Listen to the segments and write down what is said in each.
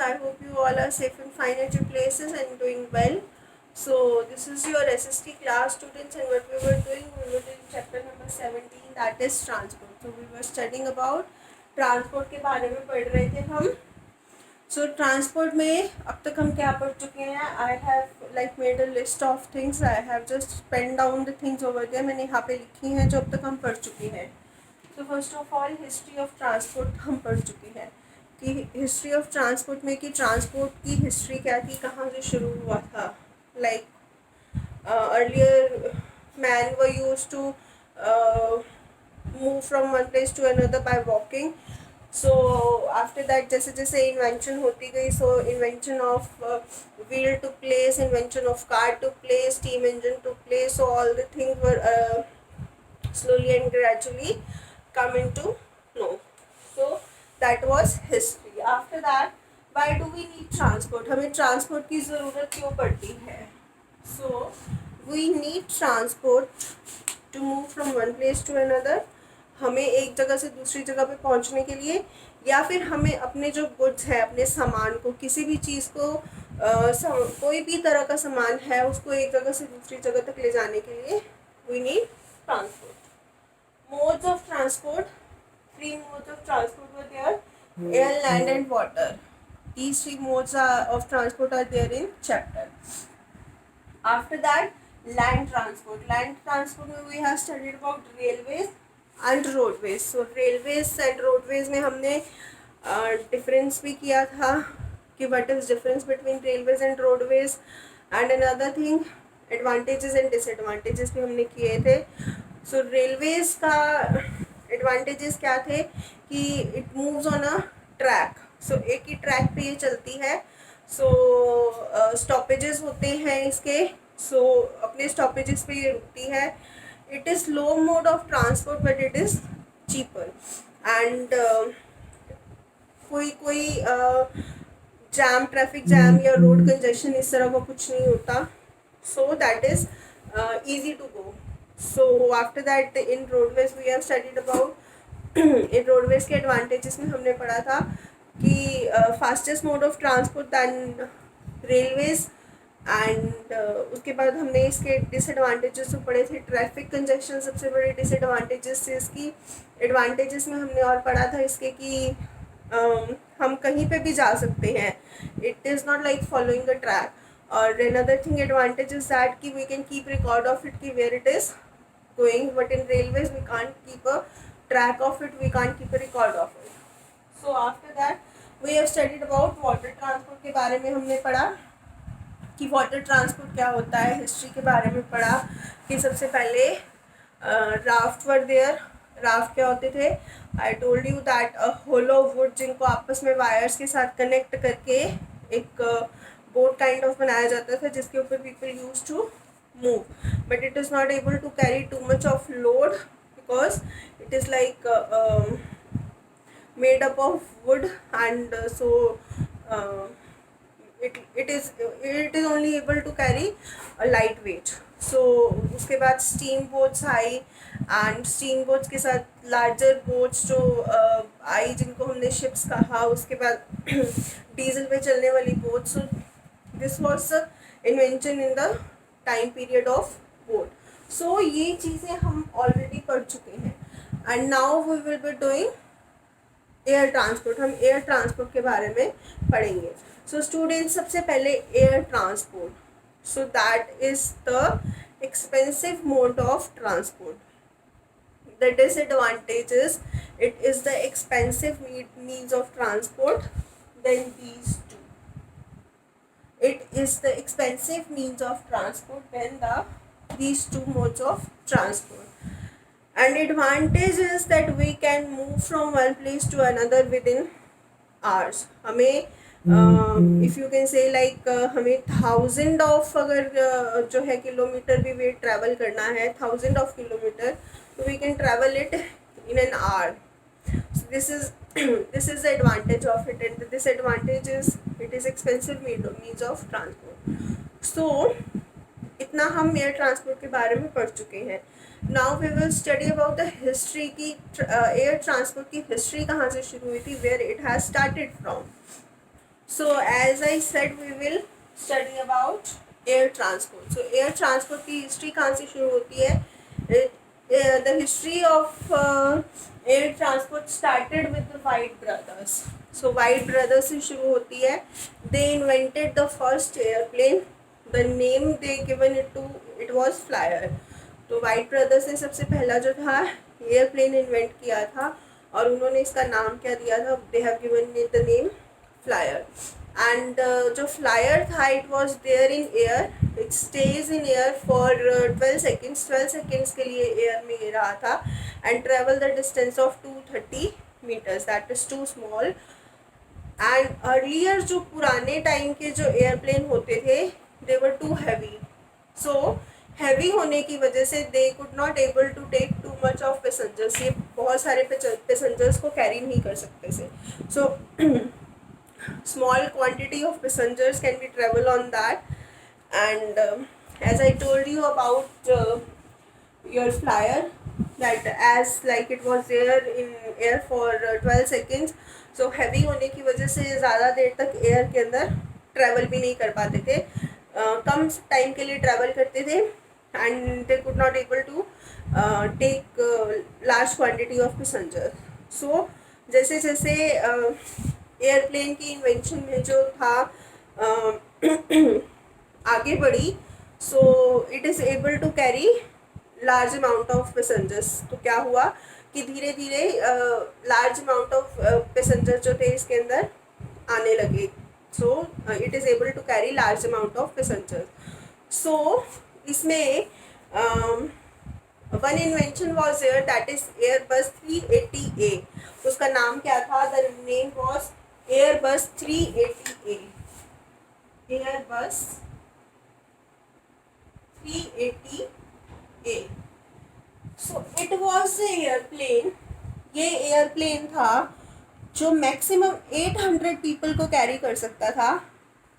I hope you all are safe and fine at your places and doing well. So this is your SST class students, and what we were doing chapter number 17, that is transport. So we were studying about transport के बारे में पढ़ रहे थे हम. So transport में अब तक हम क्या पढ़ चुके हैं? I have like made a list of things. I have just penned down the things over there. मैंने यहाँ पे लिखी हैं जो अब तक हम पढ़ चुके हैं. तो first of all history of transport हम पढ़ चुके हैं कि हिस्ट्री ऑफ ट्रांसपोर्ट में कि ट्रांसपोर्ट की हिस्ट्री क्या थी, कहाँ से शुरू हुआ था. Like earlier man were use to move from one place to another by walking. So after that जैसे जैसे इन्वेंशन होती गई, so invention of wheel took place, invention of car took place, steam engine took place. So all the things were slowly and gradually come into know. So that was history. After that, why do we need transport? हमें transport की ज़रूरत क्यों पड़ती है? So we need transport to move from one place to another. हमें एक जगह से दूसरी जगह पे पहुंचने के लिए, या फिर हमें अपने जो गुड्स है, अपने सामान को, किसी भी चीज़ को कोई भी तरह का सामान है उसको एक जगह से दूसरी जगह तक ले जाने के लिए we need transport. Modes of transport, three modes of transport were there: air, land and water. These three modes of transport are there in chapter. After that, land transport. Land transport में we have studied about railways and roadways. So railways and roadways में हमने difference भी किया था कि what is difference between railways and roadways, and another thing advantages and disadvantages भी हमने किए थे. सो रेलवेज़ का एडवांटेजेस क्या थे कि it moves on a track. So एक ही ट्रैक पे ये चलती है. सो स्टॉपेजेस होते हैं इसके. सो अपने स्टॉपेजेस पे ये रुकती है. It is low mode of transport but it is cheaper. And कोई जैम, ट्रैफिक जैम या रोड कंजेशन इस तरह का कुछ नहीं होता. सो that is easy to go. So after that in roadways we have studied about in roadways के advantages में हमने पढ़ा था कि fastest mode of transport than railways, and उसके बाद हमने इसके disadvantages तो पढ़े थे. ट्रैफिक कंजेशन सबसे बड़े disadvantages थे इसकी. advantages में हमने और पढ़ा था इसके कि हम कहीं पे भी जा सकते हैं. it is not like following a track. और another thing advantage is that कि we can keep record of it कि where it is going, but in railways we can't keep a track of it, we can't keep a record of it. So after that we have studied about water transport के बारे में हमने पढ़ा कि water transport क्या होता है. History के बारे में पढ़ा कि सबसे पहले राफ्ट वर देयर. राफ्ट क्या होते थे? I told you that a hollow wood जिनको आपस में वायर्स के साथ कनेक्ट करके एक बोट काइंड ऑफ बनाया जाता था जिसके ऊपर people use to move, but it is not able to carry too much of load because it is like made up of wood, and so it is only able to carry a light weight. So उसके बाद steam boats I, and steam boats के साथ larger boats जो आई जिनको हमने ships कहा. उसके बाद डीजल पे चलने वाली boats. So this was the invention in the time period of boat. So ये चीज़ें हम ऑलरेडी पढ़ चुके हैं. And now we will be doing air transport. हम एयर ट्रांसपोर्ट के बारे में पढ़ेंगे. सो स्टूडेंट्स, सबसे पहले air transport. So that is the expensive mode of transport. The disadvantages, it is the expensive means of transport than these two. It is the expensive means of transport than these two modes of transport. And advantage is that we can move from one place to another within hours. हमें if you can say like हमें 1000 of अगर जो है kilometre भी वे travel करना है, 1000 of kilometre, so we can travel it in an hour. So this is the advantage of it, and the disadvantage is it is expensive means of transport. So इतना हम air transport के बारे में पढ़ चुके हैं. Now we will study about the history की. Air transport की हिस्ट्री कहाँ से शुरू हुई थी, where it has started from. So as I said, we will study about air transport. So air transport की हिस्ट्री कहाँ से शुरू होती है? The history of air transport started with the White brothers. So White brothers से शुरू होती है. They invented the first airplane. The name they given it was Flyer. तो वाइट ब्रदर्स ने सबसे पहला जो था एयरप्लेन इन्वेंट किया था और उन्होंने इसका नाम क्या दिया था? They have given it the name flyer. And जो फ्लायर था it was there in air. It stays in air for 12 seconds के लिए एयर में ये रहा था and travel the distance of 230 metres. That is too small. And earlier जो पुराने टाइम के जो एयरप्लेन होते थे they were too heavy. So heavy होने की वजह से they could not able to take too much of passengers. ये बहुत सारे पैसेंजर्स को कैरी नहीं कर सकते थे. सो small quantity of passengers can be travel on that. And as I told you about your flyer, that as like it was there in air for 12 seconds. So heavy होने की वजह से ज़्यादा देर तक एयर के अंदर ट्रैवल भी नहीं कर पाते थे. कम टाइम के लिए ट्रैवल करते थे and they could not able to take large quantity of passengers. So जैसे जैसे एयरप्लेन की इन्वेंशन में जो था आगे बढ़ी. So it is able to carry large amount of passengers. तो क्या हुआ कि धीरे धीरे लार्ज अमाउंट ऑफ पैसेंजर जो थे इसके अंदर आने लगे. So it is able to carry large amount of passengers. So इसमें one invention was there that is Airbus 380A. उसका नाम क्या था? The name was Airbus 380A. Airbus 380A. So it was a airplane. ये airplane था जो maximum 800 people को carry कर सकता था.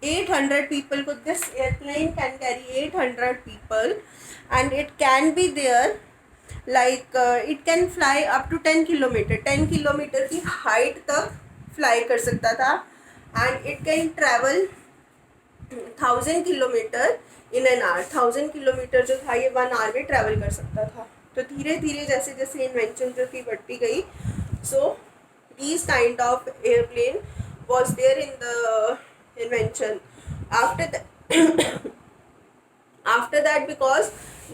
800 पीपल को. This airplane can carry 800 people and it can be there like it can fly up to 10 kilometre. 10 kilometre की height तक फ्लाई कर सकता था. And it can travel 1000 kilometre in an hour. 1000 kilometre जो था ये 1 आवर में ट्रैवल कर सकता था. तो धीरे धीरे जैसे जैसे इन्वेंशन जो थी बढ़ती गई. So these kind of airplane was there in the invention. After that because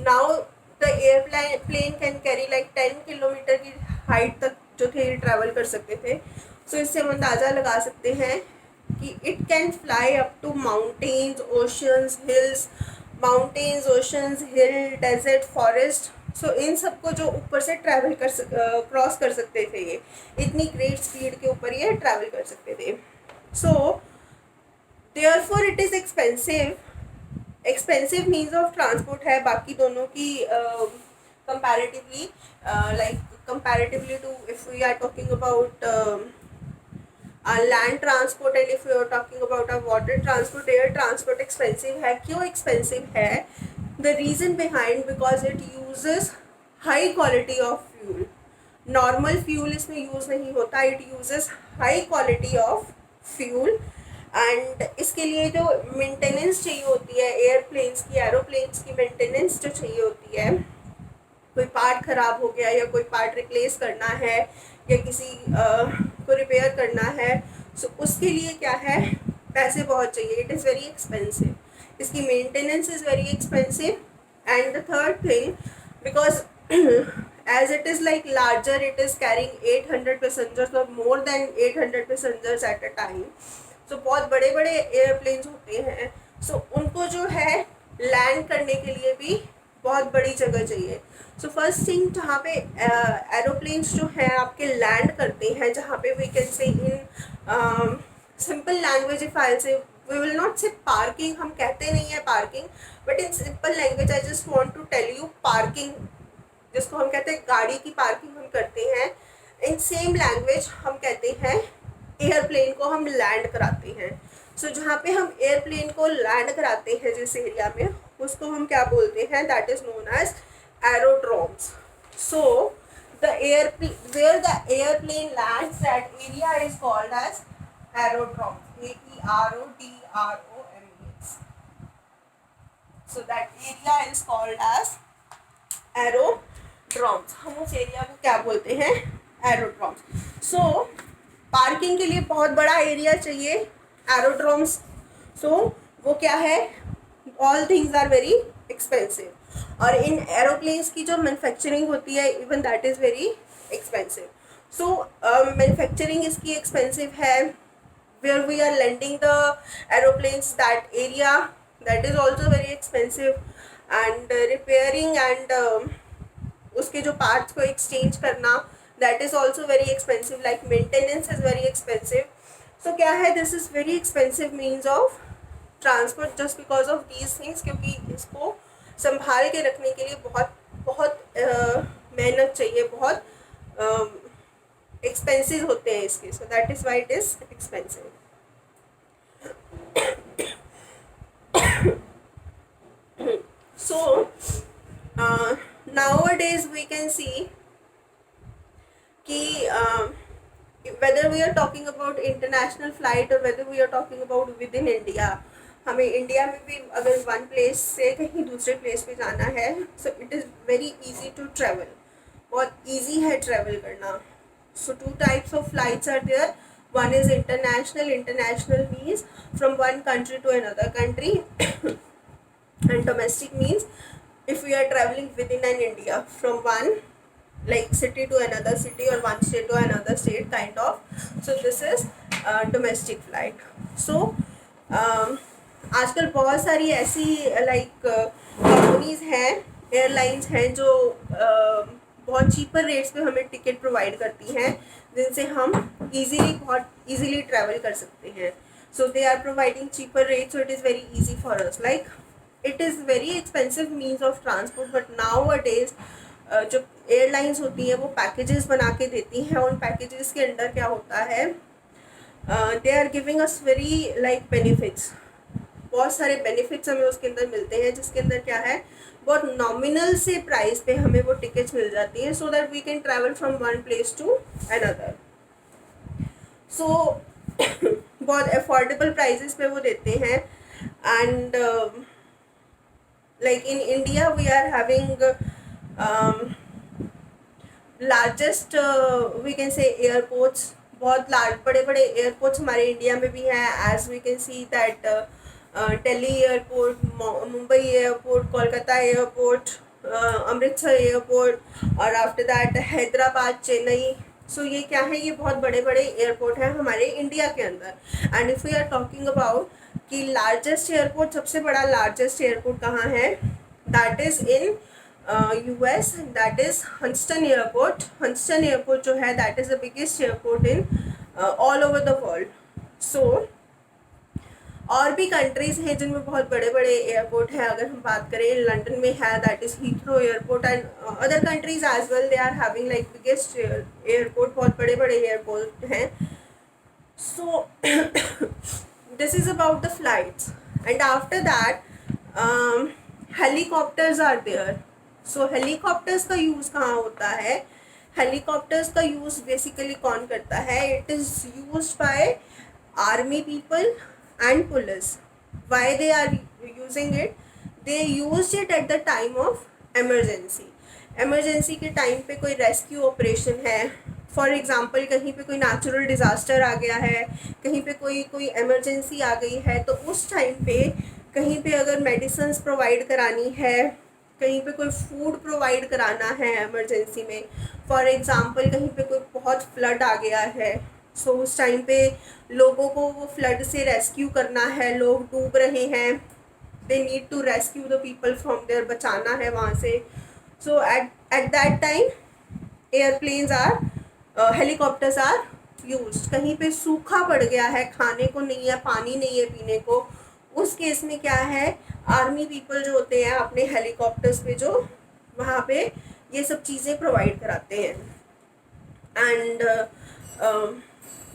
now the airplane can carry like 10 kilometre की हाइट तक जो थे ट्रैवल कर सकते थे. सो इससे हम अंदाज़ा लगा सकते हैं कि it can fly up to mountains, oceans, hills. Mountains, oceans, hill, desert, forest. So इन सबको जो ऊपर से ट्रैवल क्रॉस कर सकते थे. ये इतनी ग्रेट स्पीड के ऊपर ये ट्रैवल कर सकते थे. So therefore it is expensive. Expensive means of transport है बाकी दोनों की comparatively. Like comparatively to if we are talking about land transport and if we are talking about a water transport, air transport expensive है. क्यों expensive है? The reason behind because it uses high quality of fuel. Normal fuel इसमें use नहीं होता. It uses high quality of fuel and इसके लिए जो maintenance चाहिए होती है एयरप्लेन्स की, एरोप्लेन्स की maintenance जो चाहिए होती है, कोई पार्ट ख़राब हो गया या कोई पार्ट रिप्लेस करना है या किसी को रिपेयर करना है. सो उसके लिए क्या है? पैसे बहुत चाहिए. It is very expensive. इसकी maintenance is very expensive. And the third thing because as it is like larger, it is carrying 800 passengers और more than 800 passengers at a time. So बहुत बड़े बड़े एयरप्लेन्स होते हैं. सो उनको जो है लैंड करने के लिए भी बहुत बड़ी जगह चाहिए. सो फर्स्ट थिंग जहाँ पे एरोप्लेन्स जो हैं आपके लैंड करते हैं, जहाँ पे we can say in simple language if I say, we will not say parking. हम कहते नहीं है parking, but in simple language I just want to tell you parking, जिसको हम कहते हैं गाड़ी की पार्किंग हम करते हैं. इन सेम लैंग्वेज हम कहते हैं एयरप्लेन को हम लैंड कराते हैं. सो जहाँ पे हम एयरप्लेन को लैंड कराते हैं जिस एरिया में, उसको हम क्या बोलते हैं? That is known as aerodromes. So where the airplane lands, that area is called as aerodrome. AERODROMS. So that area is called as एरोड्रॉम्स. हम उस एरिया को क्या बोलते हैं? एरोड्रॉम्स. सो पार्किंग के लिए बहुत बड़ा एरिया चाहिए, एरोड्रॉम्स. सो वो क्या है? All things are very expensive. और इन एरोप्लेन्स की जो मैन्युफैक्चरिंग होती है, even that is very expensive. So manufacturing इसकी एक्सपेंसिव है. where we are lending the aeroplanes, that area, that is also very expensive. And repairing and उसके जो parts को exchange करना, that is also very expensive. Like maintenance is very expensive. So क्या है? This is very expensive means of transport just because of these things. क्योंकि इसको संभाल के रखने के लिए बहुत बहुत मेहनत चाहिए, बहुत एक्सपेंसिव होते हैं इसके. सो that is why it is expensive. So nowadays we can see कि whether we are talking about international flight or whether we are talking about within India, हमें इंडिया में भी अगर वन प्लेस से कहीं दूसरे प्लेस पे जाना है, so it is very easy to travel. बहुत ईजी है ट्रैवल करना. So two types of flights are there. One is international. International means from one country to another country. And domestic means if we are traveling within an India from one like city to another city or one state to another state kind of. So this is domestic flight. So आजकल बहुत सारी ऐसी like companies हैं, airlines हैं जो बहुत cheaper rates पे हमें टिकट प्रोवाइड करती हैं, जिनसे हम बहुत ईजीली ट्रैवल कर सकते हैं. So they are providing cheaper rates, so it is very easy for us. Like it is very expensive means of transport, but nowadays जो एयरलाइंस होती हैं वो पैकेजेस बना के देती हैं. उन पैकेजेस के अंदर क्या होता है? They are giving us very like benefits. बहुत सारे बेनिफिट्स हमें उसके अंदर मिलते हैं, जिसके अंदर क्या है? बहुत नॉमिनल से प्राइस पे हमें वो टिकट्स मिल जाती हैं, so that we can travel from one place to another. So बहुत अफोर्डेबल प्राइसेस पे वो देते हैं. And like in India we are having largest we can say airports. बहुत बड़े बड़े एयरपोर्ट्स हमारे इंडिया में भी हैं. As we can see that Delhi airport, Mumbai airport, Kolkata airport, Amritsar airport, और after that Hyderabad, Chennai. So ये क्या है? ये बहुत बड़े बड़े एयरपोर्ट हैं हमारे इंडिया के अंदर. And if we are talking about कि लार्जेस्ट एयरपोर्ट, सबसे बड़ा लार्जेस्ट एयरपोर्ट कहाँ है? That is in US, that is Houston airport. Houston airport जो है that is the biggest airport in all over the world. So और भी countries हैं जिनमें बहुत बड़े बड़े एयरपोर्ट हैं. अगर हम बात करें, लंदन में है that is Heathrow airport. And other countries as well, they are having like biggest airport. बहुत बड़े बड़े एयरपोर्ट हैं. So this is about the flights. And after that helicopters are there. So helicopters का use कहाँ होता है? Helicopters का use basically कौन करता है? It is used by army people and police. Why they are using it? They used it at the time of emergency. emergency के time पे कोई रेस्क्यू ऑपरेशन है, फॉर एग्ज़ाम्पल कहीं पे कोई नेचुरल डिज़ास्टर आ गया है, कहीं पे कोई एमरजेंसी आ गई है, तो उस टाइम पे कहीं पे अगर मेडिसिन्स प्रोवाइड करानी है, कहीं पे कोई फूड प्रोवाइड कराना है एमरजेंसी में, फॉर एग्ज़ाम्पल कहीं पे कोई बहुत फ्लड आ गया है, सो उस टाइम पे लोगों को वो फ्लड से रेस्क्यू करना है, लोग डूब रहे हैं, they need to rescue the people from there, बचाना है वहाँ से. So at that time airplanes are, helicopters are used. कहीं पे सूखा पड़ गया है, खाने को नहीं है, पानी नहीं है पीने को, उस केस में क्या है? आर्मी पीपल जो होते हैं अपने हेलीकॉप्टर्स पे जो वहाँ पे ये सब चीज़ें प्रोवाइड कराते हैं. And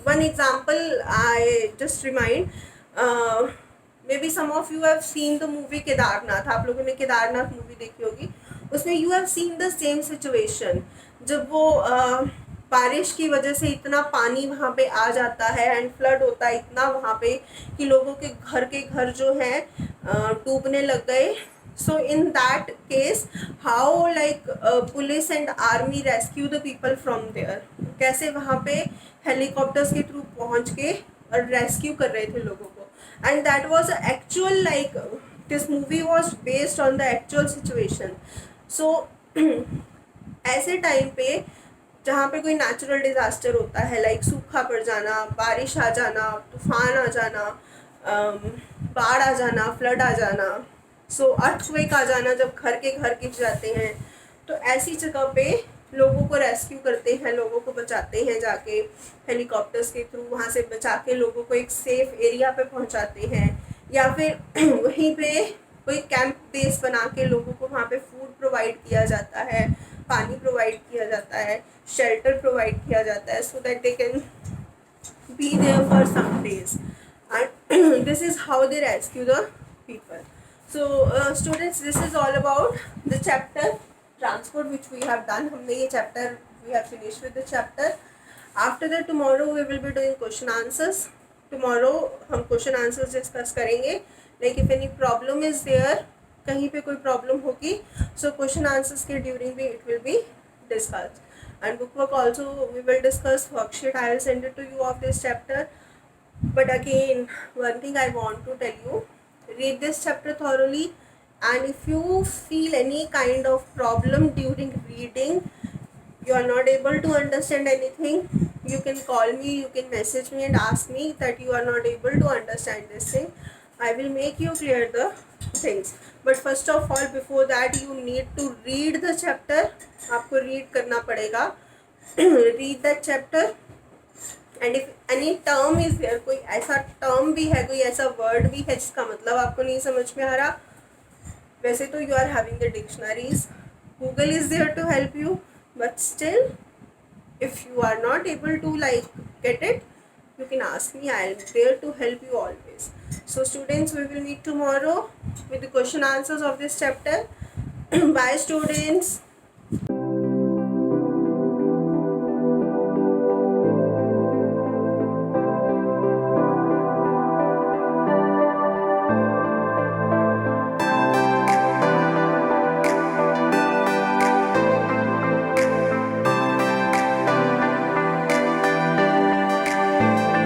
one example I just remind, maybe some of you have seen the movie Kedarnath. आप लोगों ने केदारनाथ मूवी देखी होगी. उसमें you have seen the same situation. जब वो बारिश की वजह से इतना पानी वहाँ पे आ जाता है एंड फ्लड होता है इतना वहाँ पे कि लोगों के घर जो है डूबने लग गए. So in that case how like police and army rescue the people from there, कैसे वहाँ पे हेलीकॉप्टर्स के थ्रू पहुँच के और रेस्क्यू कर रहे थे लोगों को. And that was actual like this movie was based on the actual situation. So ऐसे टाइम पे जहाँ पे कोई नेचुरल डिज़ास्टर होता है लाइक सूखा पड़ जाना, बारिश आ जाना, तूफान आ जाना, बाढ़ आ जाना, फ्लड आ जाना, सो अर्थक्वेक आ जाना जब घर के घर गिर जाते हैं, तो ऐसी जगह पे लोगों को रेस्क्यू करते हैं, लोगों को बचाते हैं जाके हेलीकॉप्टर्स के थ्रू, वहाँ से बचा के लोगों को एक सेफ एरिया पे पहुँचाते हैं, या फिर वहीं पे कोई कैंप बेस बना के लोगों को वहाँ पे फूड प्रोवाइड किया जाता है, पानी प्रोवाइड किया जाता है, शेल्टर प्रोवाइड किया जाता है, so that they can be there for some days. And this is how they rescue the people. So students, this is all about the chapter transport which we have done. हमने ये chapter we have finished with the chapter. After that tomorrow we will be doing question answers. Tomorrow हम question answers discuss करेंगे. Like if any problem is there, कहीं पे कोई problem होगी, so question answers के during भी it will be discussed. And book work also we will discuss. Worksheet I will send it to you of this chapter. But again, one thing I want to tell you, read this chapter thoroughly, and if you feel any kind of problem during reading, you are not able to understand anything, you can call me, you can message me and ask me that you are not able to understand this thing. I will make you clear the things. But first of all, before that you need to read the chapter. आपको read करना पड़ेगा. read that chapter. And if any term is there, कोई ऐसा term भी है, कोई ऐसा word भी है जिसका मतलब आपको नहीं समझ में आ रहा, वैसे तो you are having the dictionaries, Google is there to help you, but still if you are not able to like get it, you can ask me. I am there to help you always. So students, we will meet tomorrow with the question answers of this chapter. Bye students.